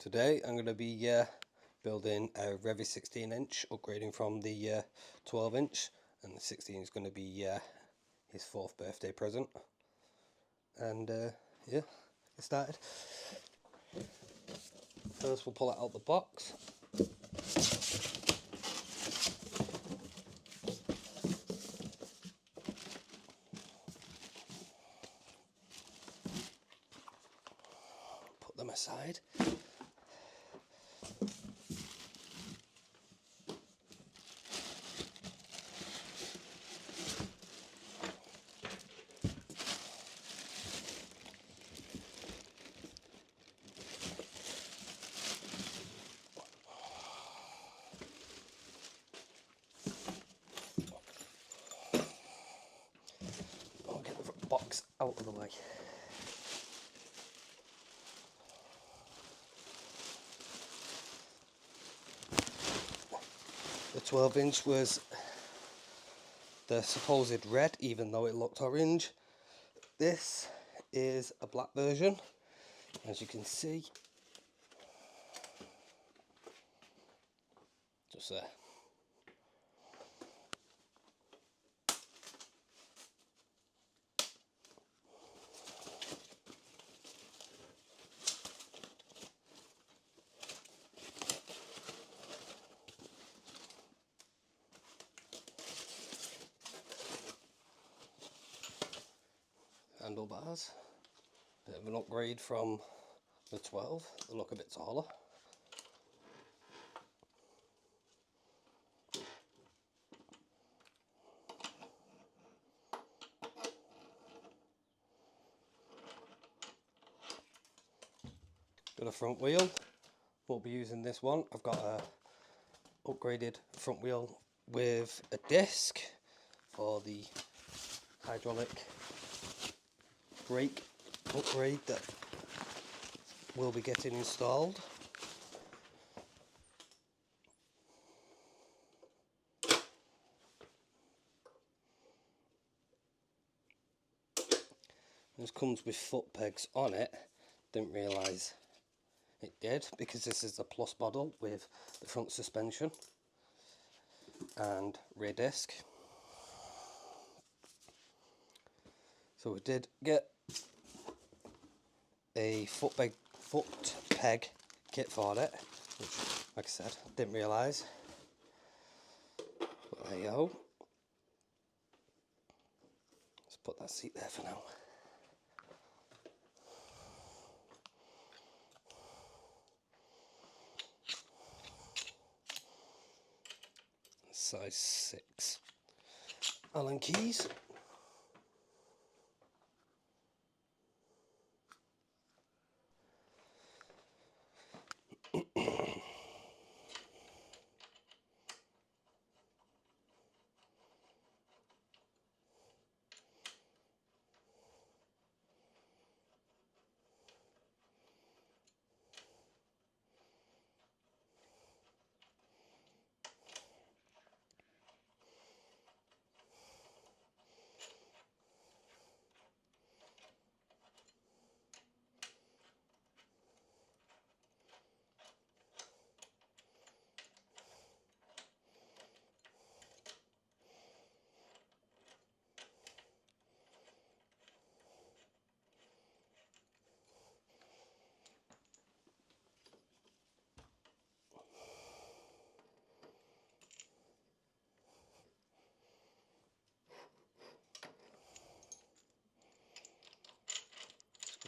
Today I'm going to be building a Revvi 16-inch, upgrading from the 12-inch, and the 16 is going to be his 4th birthday present. And yeah, get started. First we'll pull it out the box. Put them aside. I'll get the box out of the way. The 12-inch was the supposed red, even though it looked orange. This is a black version, as you can see. Just there. Handlebars, bit of an upgrade from the 12, they look a bit taller. Got a front wheel, we'll be using this one. I've got a upgraded front wheel with a disc for the hydraulic brake upgrade that we'll be getting installed. This comes with foot pegs on it. Didn't realise it did, because this is the plus model with the front suspension and rear disc. So we did get a foot peg kit for it, which, like I said, didn't realise. But there you go. Let's put that seat there for now. Size 6 Allen keys.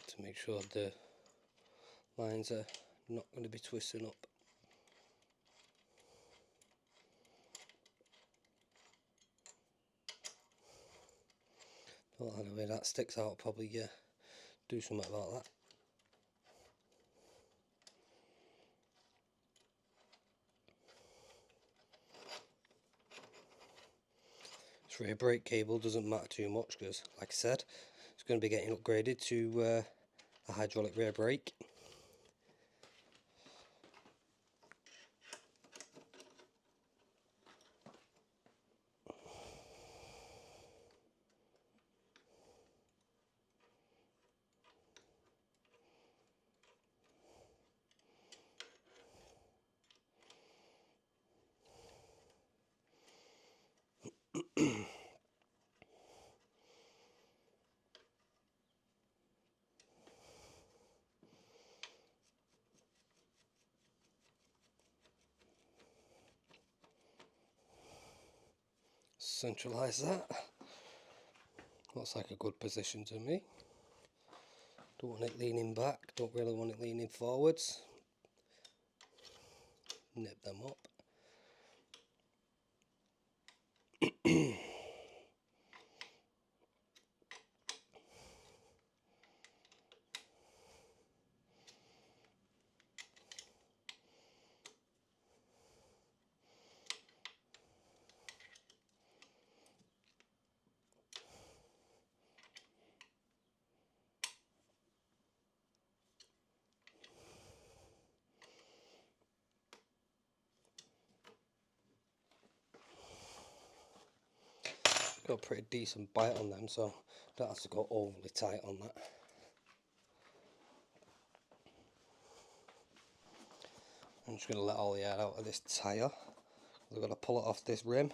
To make sure the lines are not going to be twisting up. Well, anyway, that sticks out. Probably do something about that. This rear brake cable doesn't matter too much because, like I said, it's going to be getting upgraded to a hydraulic rear brake. centralise that. Looks like a good position to me. Don't want it leaning back, don't really want it leaning forwards. Nip them up. Got a pretty decent bite on them, so don't have to go overly tight on that. I'm just going to let all the air out of this tyre. We're going to pull it off this rim,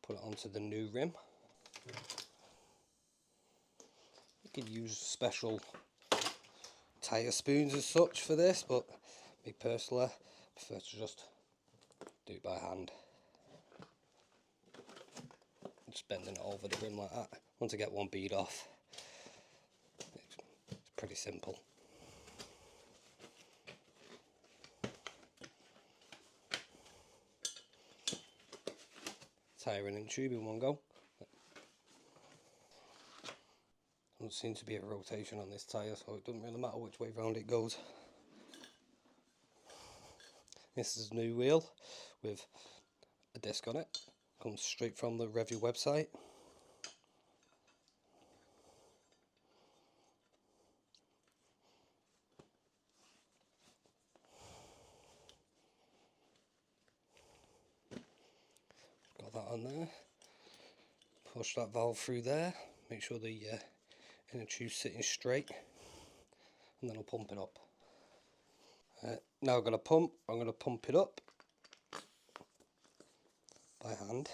put it onto the new rim. You could use special tyre spoons as such for this, but me personally, I prefer to just do it by hand. Just bending it over the rim like that. Once I get one bead off, it's pretty simple. Tiring and tube in one go. Doesn't seem to be a rotation on this tyre, so it doesn't really matter which way round it goes. This is a new wheel with a disc on it. Comes straight from the Revvi website. Got that on there. Push that valve through there. Make sure the inner tube's sitting straight, and then I'll pump it up. Now I'm going to pump it up by hand.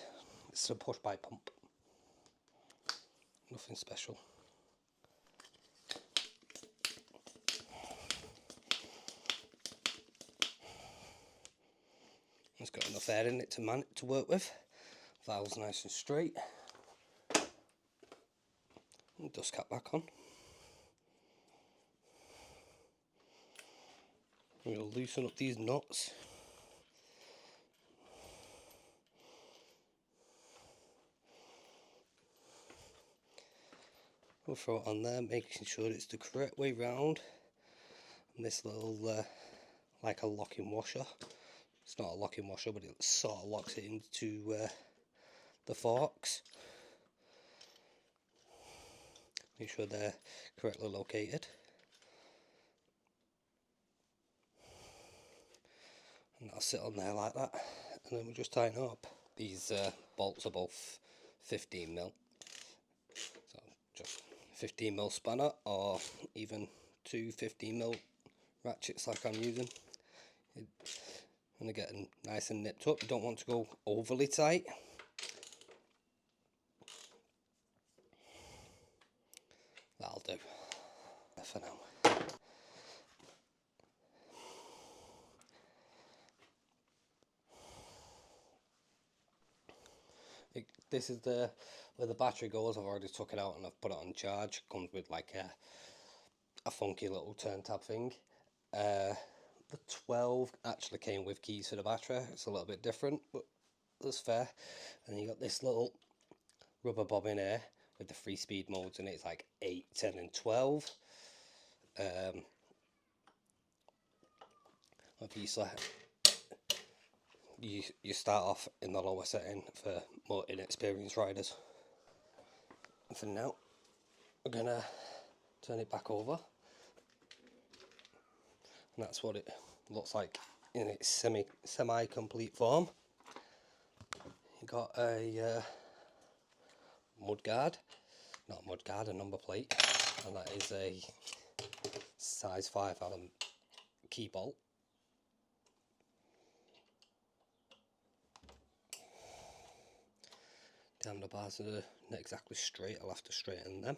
It's a push by pump. Nothing special. It's got enough air in it to work with. Valve's nice and straight. And dust cap back on. We'll loosen up these nuts. We'll throw it on there, making sure it's the correct way round. And this little, like a locking washer. It's not a locking washer, but it sort of locks it into the forks. Make sure they're correctly located. And that'll sit on there like that. And then we'll just tighten it up. These bolts are both 15mm. So just 15mm spanner, or even two 15mm ratchets like I'm using. When they get nice and nipped up, you don't want to go overly tight. That'll do for now. This is where the battery goes. I've already took it out and I've put it on charge. It comes with like a funky little turn tab thing. The 12 actually came with keys for the battery. It's a little bit different, but that's fair. And you got this little rubber bob in here with the 3 speed modes in it. It's like 8, 10 and 12. Obviously you start off in the lower setting for more inexperienced riders. And for now, we're gonna turn it back over, and that's what it looks like in its semi-complete form. You got a mudguard, not mudguard, a number plate, and that is a size 5mm key bolt. The handlebars are not exactly straight, I'll have to straighten them.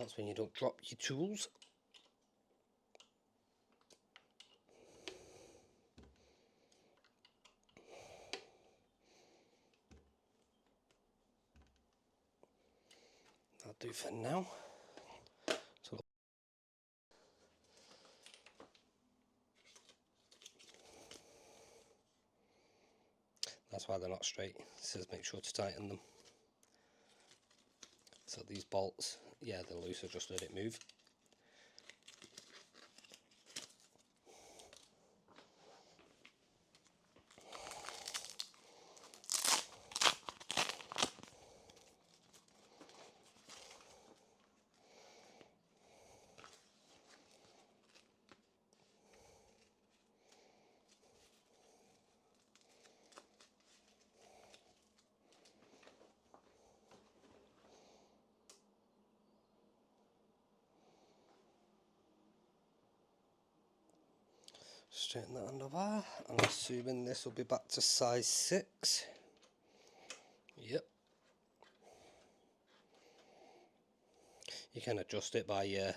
That's when you don't drop your tools. That'll do for now. So that's why they're not straight. It says make sure to tighten them. So these bolts, yeah, they're loose, so just let it move. Straighten that underbar. I'm assuming this will be back to size 6. Yep. You can adjust it by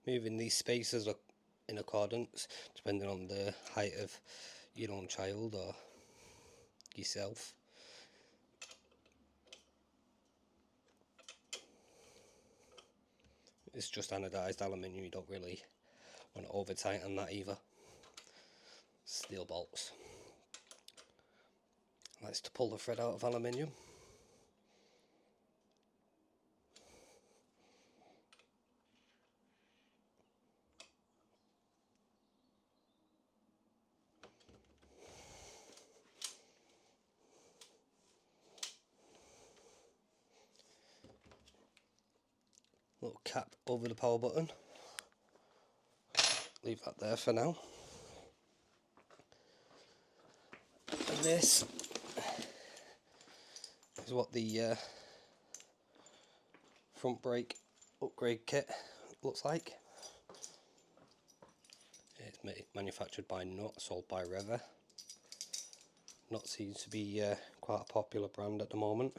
moving these spaces in accordance, depending on the height of your own child or yourself. It's just anodised aluminium, you don't really want to over tighten that either. Steel bolts. Likes to pull the thread out of aluminium. Little cap over the power button. Leave that there for now. And this is what the front brake upgrade kit looks like. It's manufactured by Nut, sold by Revvi. Nut seems to be quite a popular brand at the moment.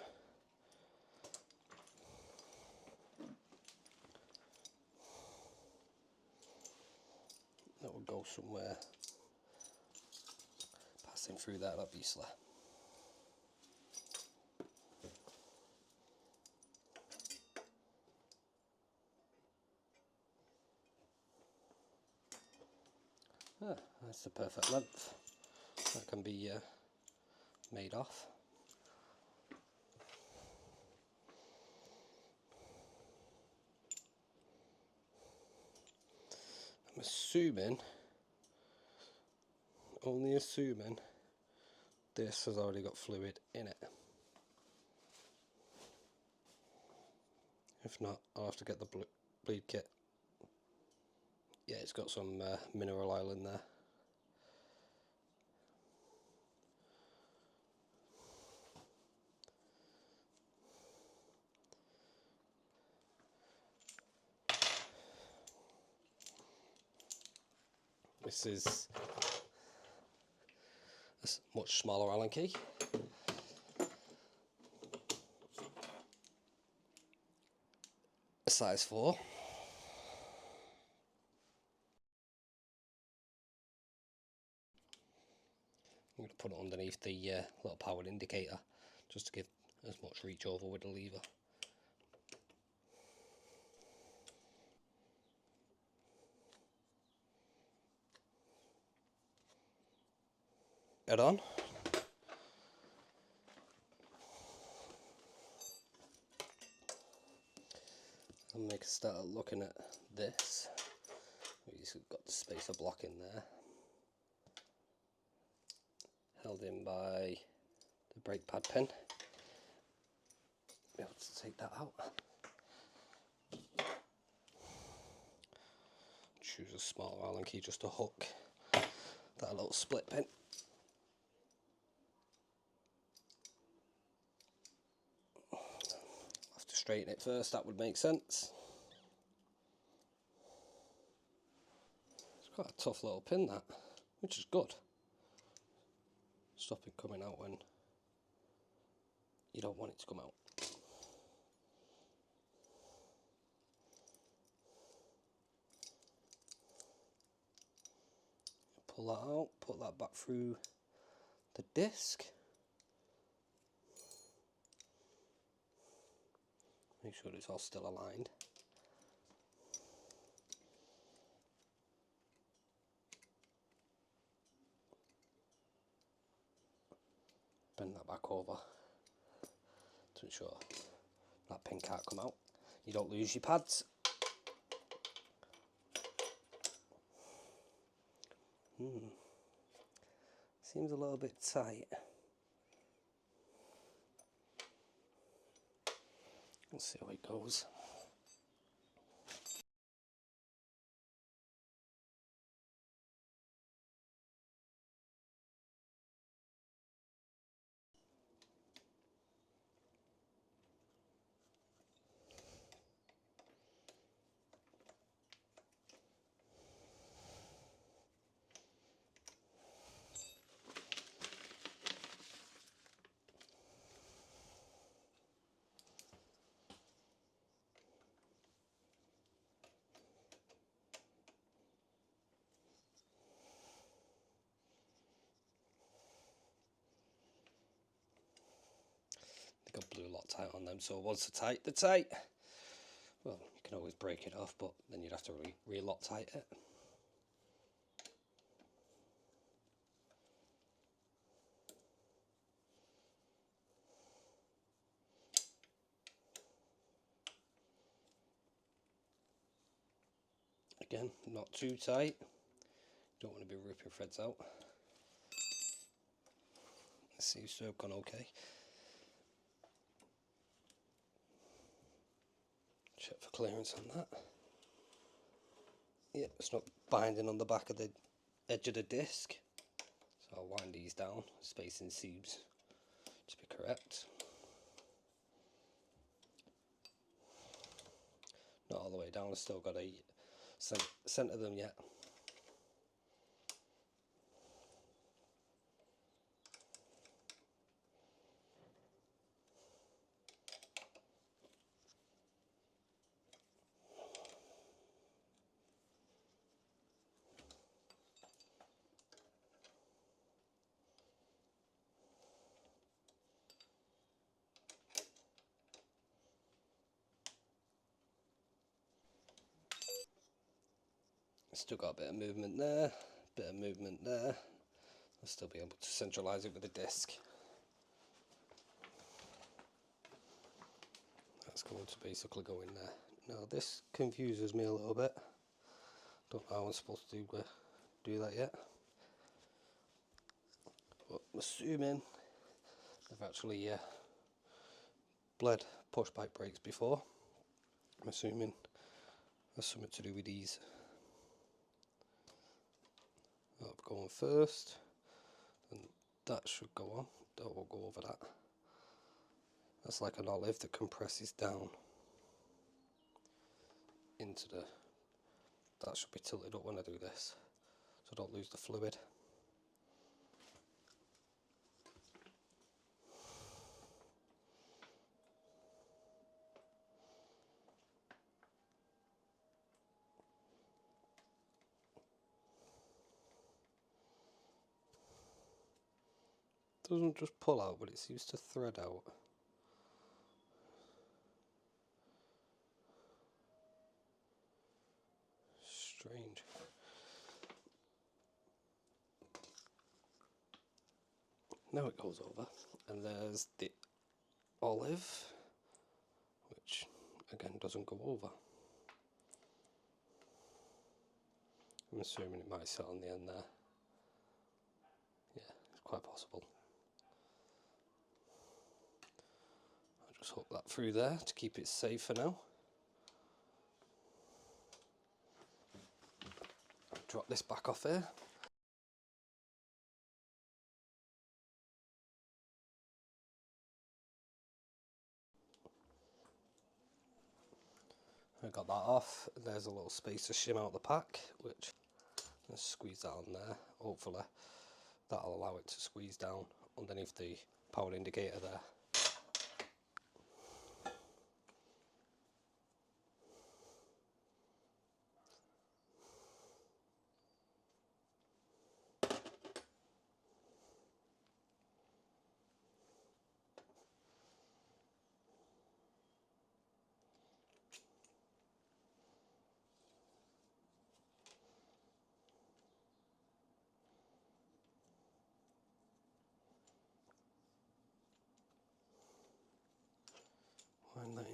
That will go somewhere passing through that, obviously. Ah, that's the perfect length. That can be made off. I'm assuming, only assuming, this has already got fluid in it. If not, I'll have to get the bleed kit. Yeah, it's got some mineral oil in there. This is a much smaller Allen key. A size 4. I'm going to put it underneath the little power indicator just to give as much reach over with the lever. Head on. And make a start looking at this. We've got the spacer block in there, held in by the brake pad pin. Be able to take that out. Choose a smaller Allen key just to hook that little split pin. Have to straighten it first, that would make sense. It's quite a tough little pin, that, which is good. Stop it coming out when you don't want it to come out. pull that out, put that back through the disc. Make sure it's all still aligned. Bend that back over to ensure that pin can't come out. You don't lose your pads. Seems a little bit tight. Let's see how it goes. Got blue Loctite on them, so once they're tight, well, you can always break it off, but then you'd have to re-Loctite it. Again, not too tight, don't want to be ripping threads out. This seems to have gone okay. Check for clearance on that. Yeah, it's not binding on the back of the edge of the disc, so I'll wind these down. Spacing seems to be correct. Not all the way down, I've still got a centre them yet. Still got a bit of movement there, bit of movement there. I'll still be able to centralise it with the disc. That's going to basically go in there. Now this confuses me a little bit. Don't know how I'm supposed to do that yet. But I'm assuming I've actually bled push bike brakes before. I'm assuming there's something to do with these. I'll go on first, and that should go on. That will go over that. That's like an olive that compresses down into the. That should be tilted up when I do this, so I don't lose the fluid. Doesn't just pull out, but it seems to thread out. Strange. Now it goes over, and there's the olive, which again doesn't go over. I'm assuming it might sit on the end there. Yeah, it's quite possible. I'll just hook that through there to keep it safe for now. I'll drop this back off here. I got that off. There's a little space to shim out the pack, which let's squeeze that on there. Hopefully that'll allow it to squeeze down underneath the power indicator there.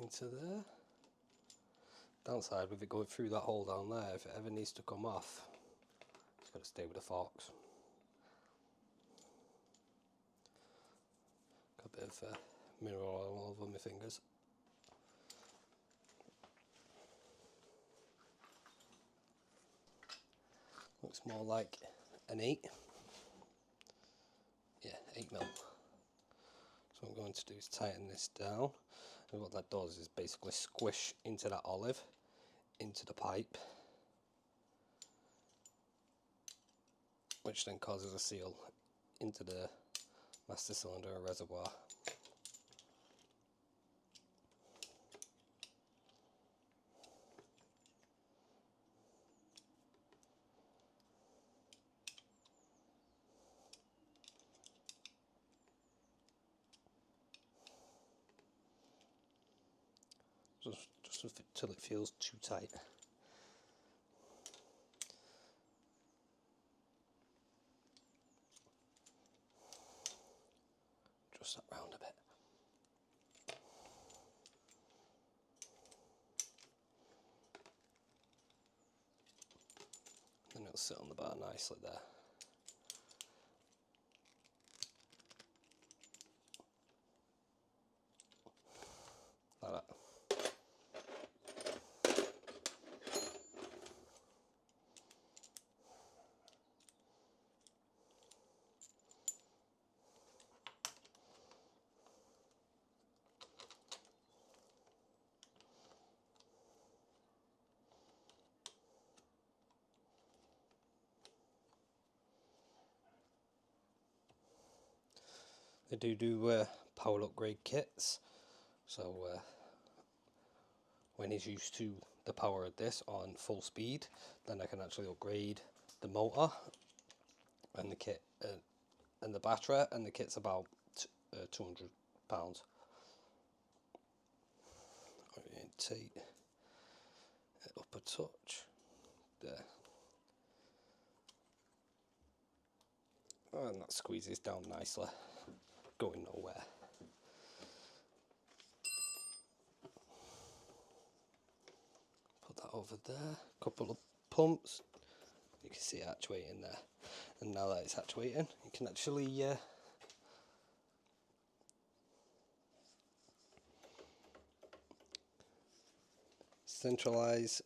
into there. Downside with it going through that hole down there, if it ever needs to come off, it's got to stay with the forks. Got a bit of mineral oil all over my fingers. Looks more like an 8. Yeah, 8 mil. So what I'm going to do is tighten this down, and what that does is basically squish into that olive, into the pipe, which then causes a seal into the master cylinder and reservoir. Just until it feels too tight. Just that round a bit. Then it'll sit on the bar nicely there. Like that. They do power upgrade kits, so when he's used to the power of this on full speed, then I can actually upgrade the motor and the kit and the battery, and the kit's about £200. Orientate it up a touch there, and that squeezes down nicely, going nowhere. Put that over there, couple of pumps, you can see it actuating there, and now that it's actuating, you can actually centralize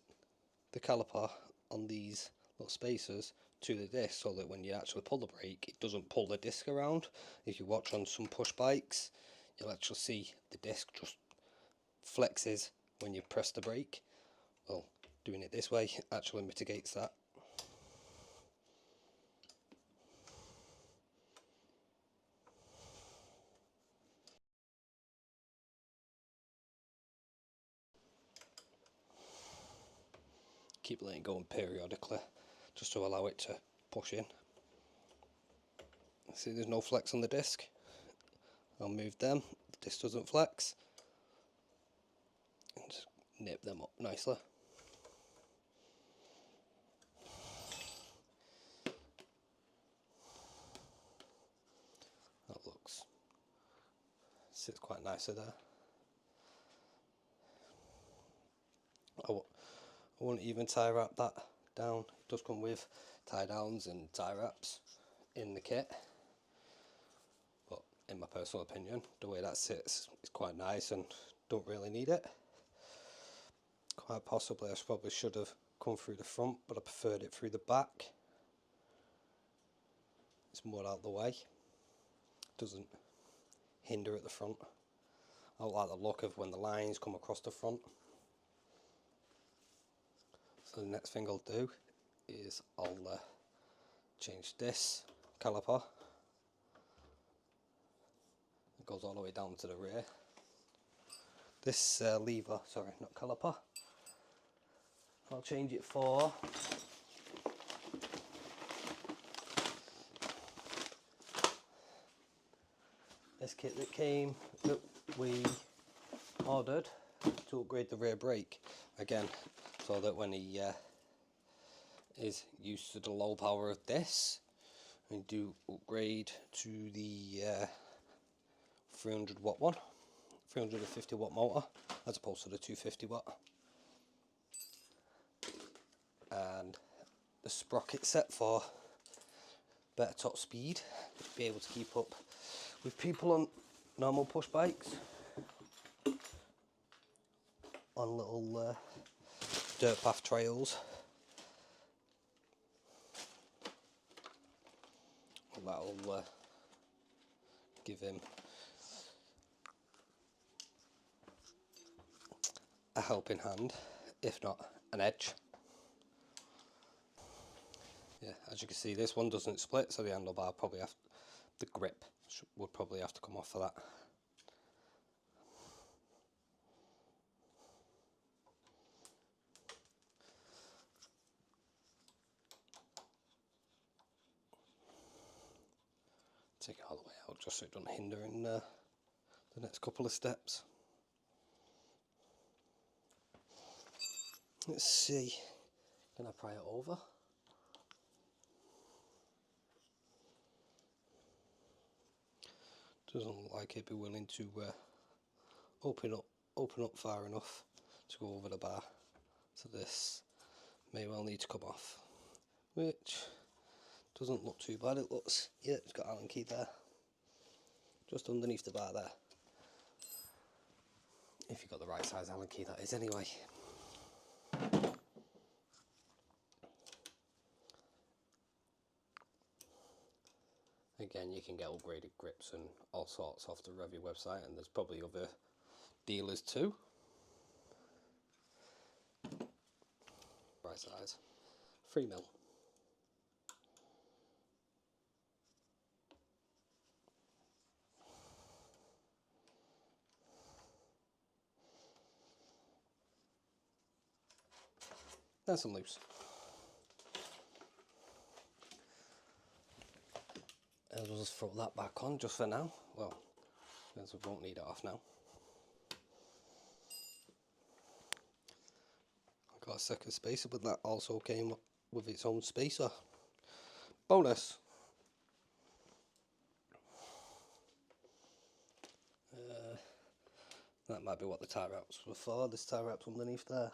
the caliper on these little spacers to the disc, so that when you actually pull the brake, it doesn't pull the disc around. If you watch on some push bikes, you'll actually see the disc just flexes when you press the brake. Well, doing it this way actually mitigates that. Keep letting it go periodically, just to allow it to push in. See, there's no flex on the disc. I'll move them, the disc doesn't flex, and just nip them up nicely. That sits quite nicely there. I won't even tie wrap that down. It does come with tie downs and tie wraps in the kit, but in my personal opinion, the way that sits is quite nice and don't really need it. Quite possibly I probably should have come through the front, but I preferred it through the back. It's more out of the way, doesn't hinder at the front. I like the look of when the lines come across the front. So the next thing I'll do is I'll change this caliper. It goes all the way down to the rear. This lever, sorry, not caliper, I'll change it for this kit that we ordered to upgrade the rear brake again, so that when he is used to the low power of this, and do upgrade to the 300 watt one 350 watt motor as opposed to the 250 watt. And the sprocket set for better top speed, to be able to keep up with people on normal push bikes, on little dirt path trails. That'll give him a helping hand, if not an edge. Yeah, as you can see, this one doesn't split, so the handlebar probably the grip would probably have to come off for that. Take it all the way out just so it doesn't hinder in the next couple of steps. Let's see, can I pry it over? Doesn't look like it'd be willing to open up far enough to go over the bar, so this may well need to come off, which doesn't look too bad. It looks, yeah, it's got Allen key there, just underneath the bar there. If you've got the right size Allen key, that is, anyway. Again, you can get upgraded grips and all sorts off the Revvi website, and there's probably other dealers too. Right size, 3mm. Nice and loose. I'll just throw that back on just for now. Well, because we won't need it off now. I got a second spacer, but that also came with its own spacer. Bonus! That might be what the tie wraps were for. This tie wrap's underneath there.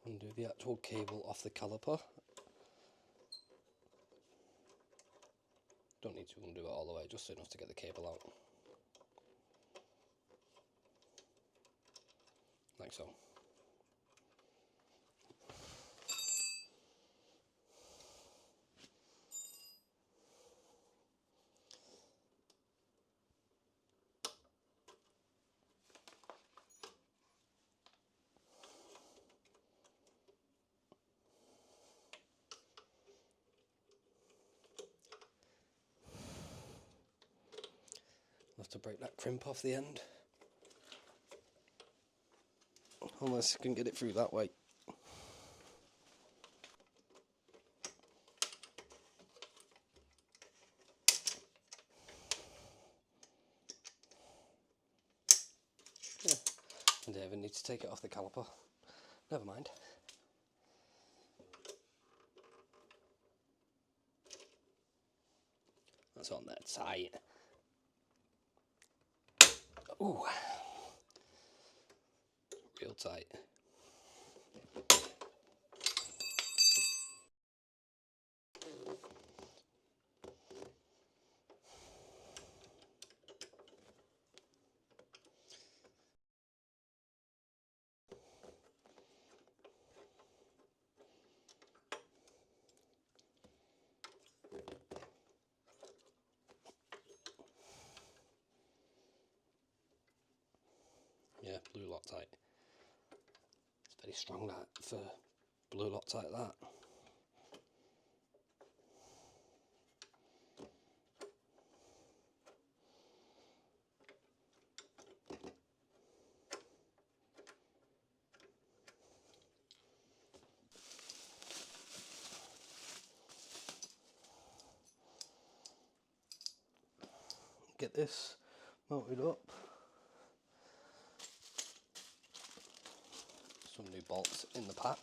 Undo the actual cable off the caliper. Don't need to undo it all the way, just enough to get the cable out. Like so. I'll have to break that crimp off the end. Unless you can get it through that way. Yeah. And David needs to take it off the caliper. Never mind. That's on there tight. Ooh. Real tight. Yeah, blue Loctite. It's very strong, that, for blue Loctite, that. Get this mounted up. some new bolts in the pack.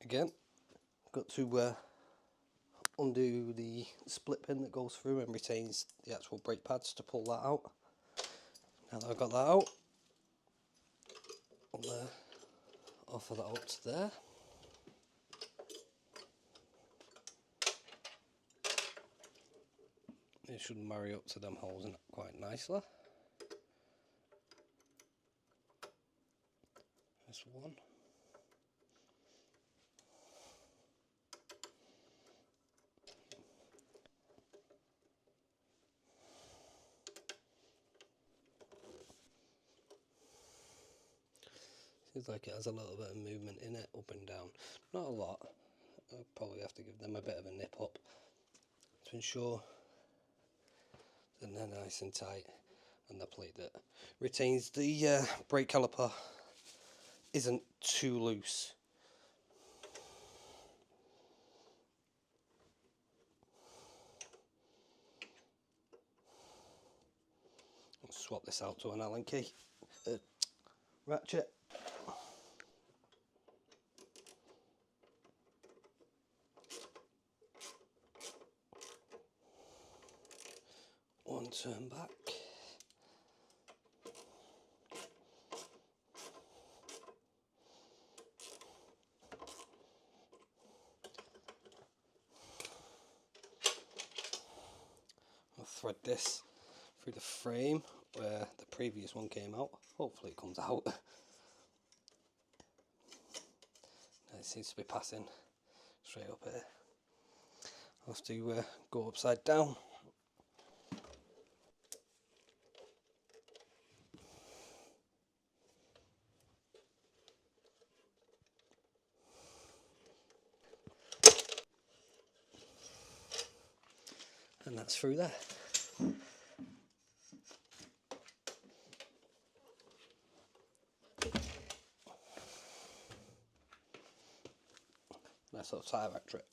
Again, got to undo the split pin that goes through and retains the actual brake pads to pull that out. Now that I've got that out, I'll offer that up to there. It should marry up to them holes in it quite nicely. This one. Seems like it has a little bit of movement in it, up and down. Not a lot. I'll probably have to give them a bit of a nip up to ensure that they're nice and tight, and the plate that retains the brake caliper isn't too loose. I'll swap this out to an Allen key ratchet. One turn back. I'll thread this through the frame where the previous one came out. Hopefully it comes out. It seems to be passing straight up here. I'll have to go upside down. And that's through there. Nice little tie back trip.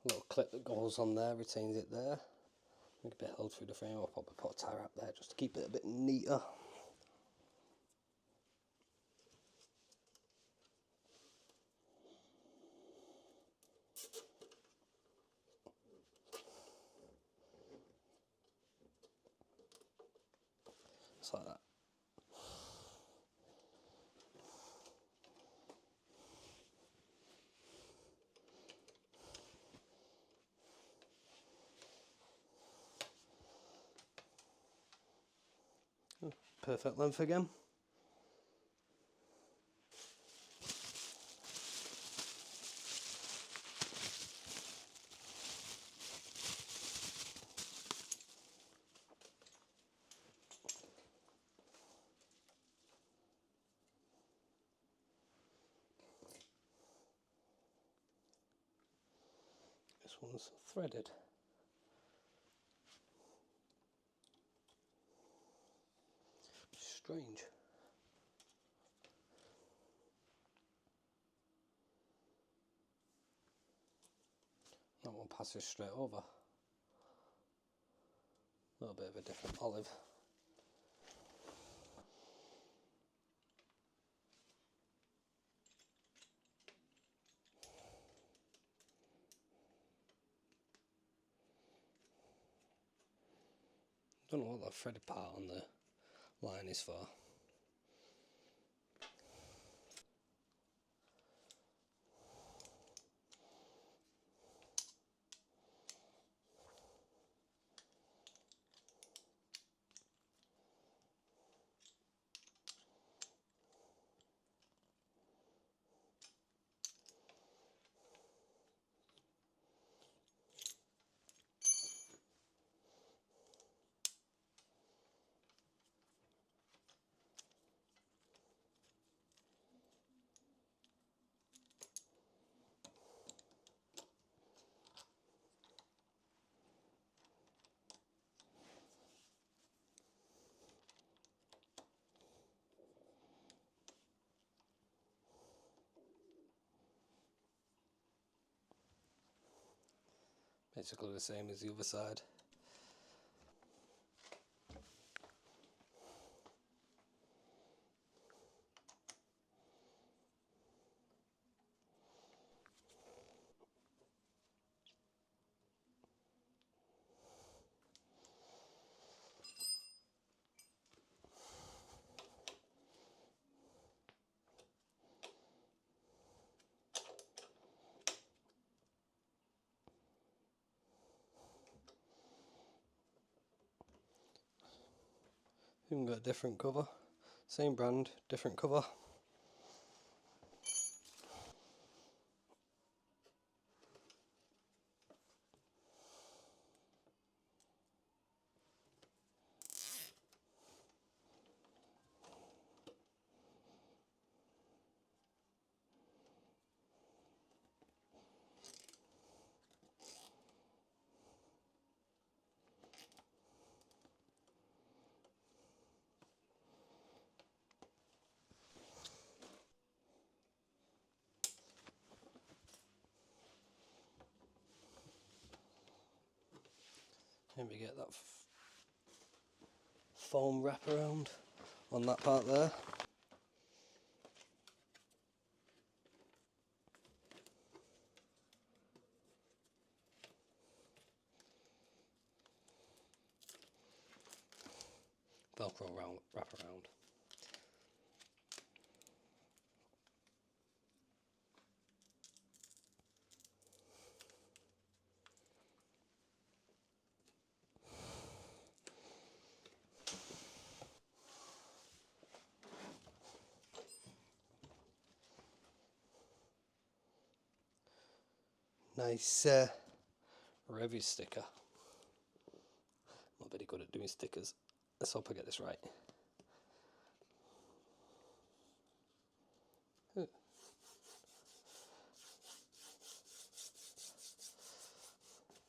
Little clip that goes on there, retains it there. Make a bit held through the frame. I'll probably put a tie wrap there just to keep it a bit neater. Just like that. Perfect length again. This one's threaded. Strange. That one passes straight over. A little bit of a different olive. Don't know what that threaded part on the line is for. Basically the same as the other side. Even got a different cover. Same brand, different cover. And we get that foam wraparound on that part there. Velcro wraparound. Nice Revvi sticker. Not very good at doing stickers. Let's hope I get this right.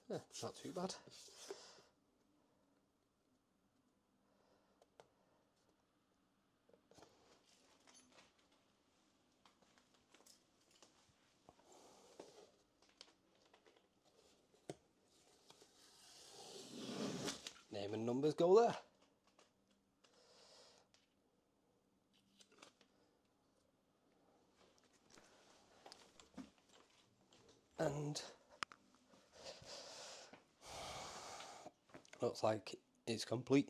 Not too bad. Name and numbers go there. And looks like it's complete.